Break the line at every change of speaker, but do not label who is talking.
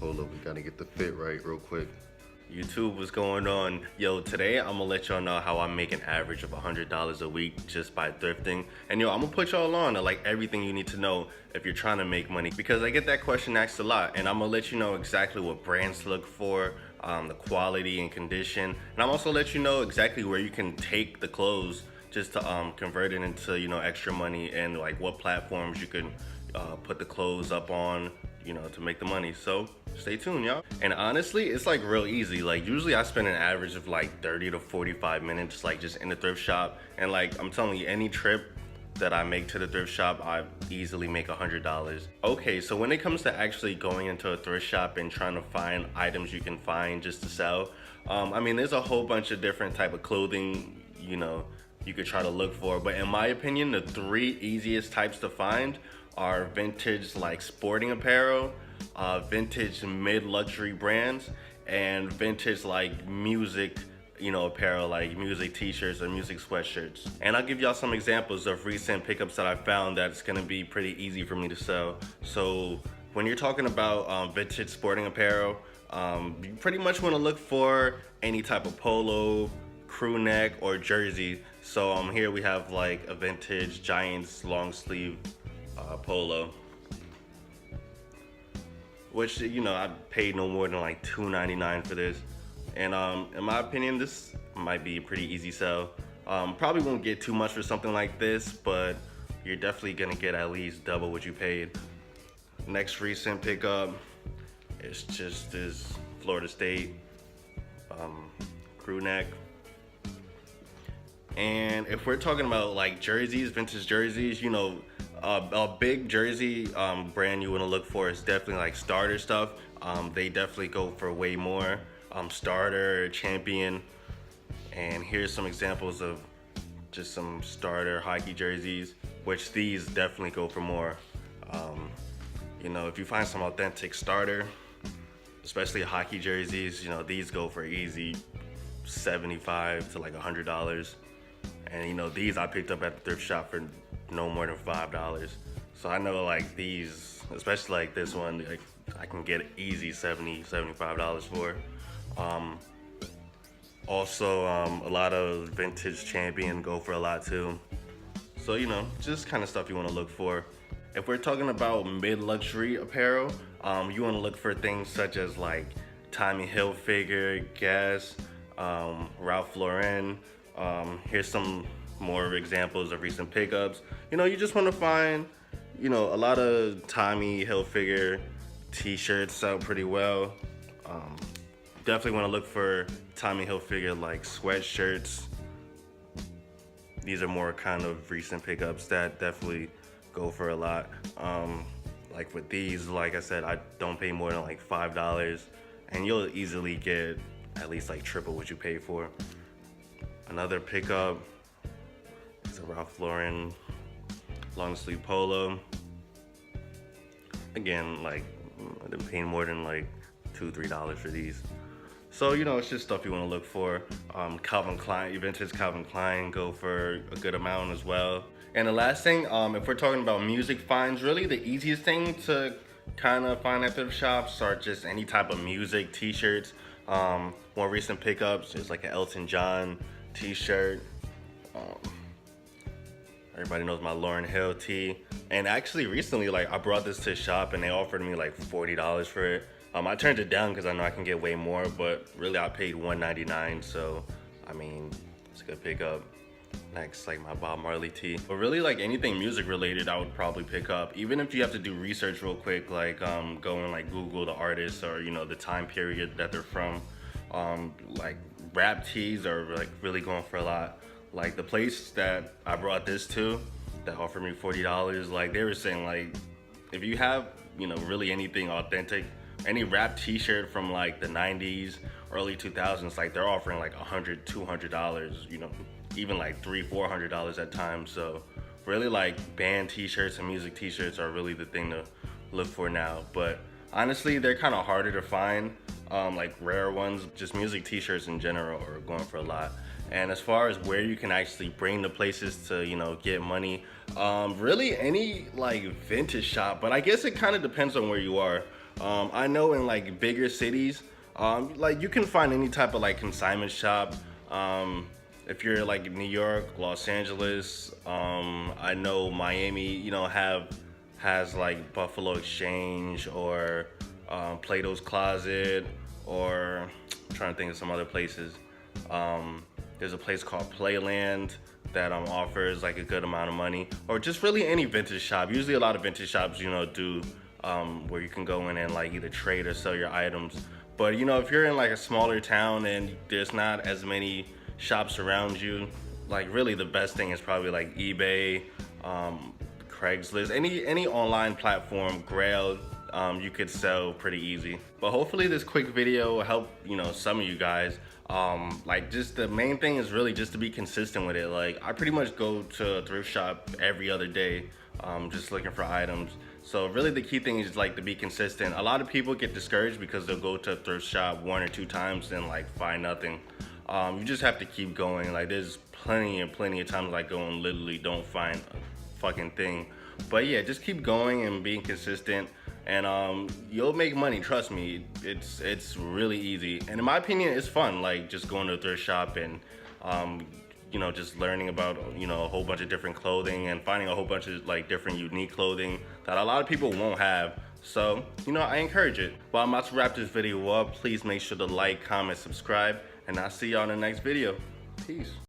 Hold up, we gotta get the fit right real quick.
YouTube, what's going on? Yo, today I'm gonna let y'all know how I make an average of $100 a week just by thrifting. And yo, I'm gonna put y'all on to like everything you need to know if you're trying to make money, because I get that question asked a lot, and I'm gonna let you know exactly what brands to look for, the quality and condition, and I'm also let you know exactly where you can take the clothes just to convert it into extra money, and like what platforms you can put the clothes up on, to make the money. So stay tuned, y'all. And honestly, it's like real easy. Like usually I spend an average of like 30 to 45 minutes like just in the thrift shop, and like I'm telling you, any trip that I make to the thrift shop, I easily make $100. Okay, so when it comes to actually going into a thrift shop and trying to find items you can find just to sell, I mean, there's a whole bunch of different type of clothing, you could try to look for. But in my opinion, the three easiest types to find are vintage like sporting apparel, vintage mid-luxury brands, and vintage like music apparel, like music t-shirts or music sweatshirts. And I'll give y'all some examples of recent pickups that I found that's gonna be pretty easy for me to sell. So when you're talking about vintage sporting apparel, you pretty much want to look for any type of polo, crew neck, or jersey. So here we have like a vintage Giants long sleeve polo, which I paid no more than like $2.99 for this. And in my opinion, this might be a pretty easy sell. Probably won't get too much for something like this, but you're definitely gonna get at least double what you paid. Next recent pickup is just this Florida State crew neck. And if we're talking about like jerseys, vintage jerseys, a big jersey brand you want to look for is definitely like Starter stuff. They definitely go for way more. Starter, Champion, and here's some examples of just some Starter hockey jerseys, which these definitely go for more. If you find some authentic Starter, especially hockey jerseys, these go for easy $75 to like $100. And these I picked up at the thrift shop for no more than $5. So I know like these, especially like this one, like I can get easy $75 for. Also, a lot of vintage Champion go for a lot too. So just kind of stuff you want to look for. If we're talking about mid-luxury apparel, you want to look for things such as like Tommy Hilfiger, Guess, Ralph Lauren. Here's some more examples of recent pickups. You just want to find, a lot of Tommy Hilfiger t-shirts sell pretty well. Definitely want to look for Tommy Hilfiger like sweatshirts. These are more kind of recent pickups that definitely go for a lot. Like with these, like I said, I don't pay more than like $5, and you'll easily get at least like triple what you pay for. Another pickup is a Ralph Lauren long sleeve polo. Again, like I didn't pay more than like $2-3 for these. So it's just stuff you want to look for. Calvin Klein, vintage Calvin Klein go for a good amount as well. And the last thing, if we're talking about music finds, really the easiest thing to kind of find at thrift shops are just any type of music t-shirts. More recent pickups is like an Elton John t-shirt. Everybody knows my Lauryn Hill tee. And actually recently, like I brought this to the shop and they offered me like $40 for it. I turned it down because I know I can get way more, but really I paid $1.99, so I mean it's a good pickup. Next, like my Bob Marley tee. But really, like anything music related, I would probably pick up. Even if you have to do research real quick, like go and like Google the artist or the time period that they're from. Like rap tees are like really going for a lot. Like the place that I brought this to that offered me $40, like they were saying like if you have really anything authentic, any rap t-shirt from like the 90s, early 2000s, like they're offering like $100-200, even like $300-400 at times. So really like band t-shirts and music t-shirts are really the thing to look for now. But honestly, they're kind of harder to find, like rare ones. Just music t-shirts in general are going for a lot. And as far as where you can actually bring the places to get money, really any like vintage shop, but I guess it kind of depends on where you are. I know in like bigger cities, like you can find any type of like consignment shop. If you're like New York, Los Angeles, I know Miami, you know, has like Buffalo Exchange or Plato's Closet, or I'm trying to think of some other places. There's a place called Playland that offers like a good amount of money, or just really any vintage shop. Usually a lot of vintage shops, you know, do where you can go in and like either trade or sell your items. But you know, if you're in like a smaller town and there's not as many shops around you, like really the best thing is probably like eBay, Craigslist, any online platform, Grail, you could sell pretty easy. But hopefully this quick video will help, you know, some of you guys. Like just the main thing is really just to be consistent with it. Like I pretty much go to a thrift shop every other day, just looking for items. So really the key thing is like to be consistent. A lot of people get discouraged because they'll go to a thrift shop 1 or 2 times and like find nothing. You just have to keep going. Like there's plenty of times like going literally don't find a fucking thing. But yeah, just keep going and being consistent, and you'll make money. Trust me, it's really easy, and in my opinion, it's fun. Like just going to a thrift shop and you know, just learning about, you know, a whole bunch of different clothing and finding a whole bunch of like different unique clothing that a lot of people won't have. So, you know, I encourage it. But I'm about to wrap this video up. Please make sure to like, comment, subscribe, and I'll see y'all in the next video. Peace.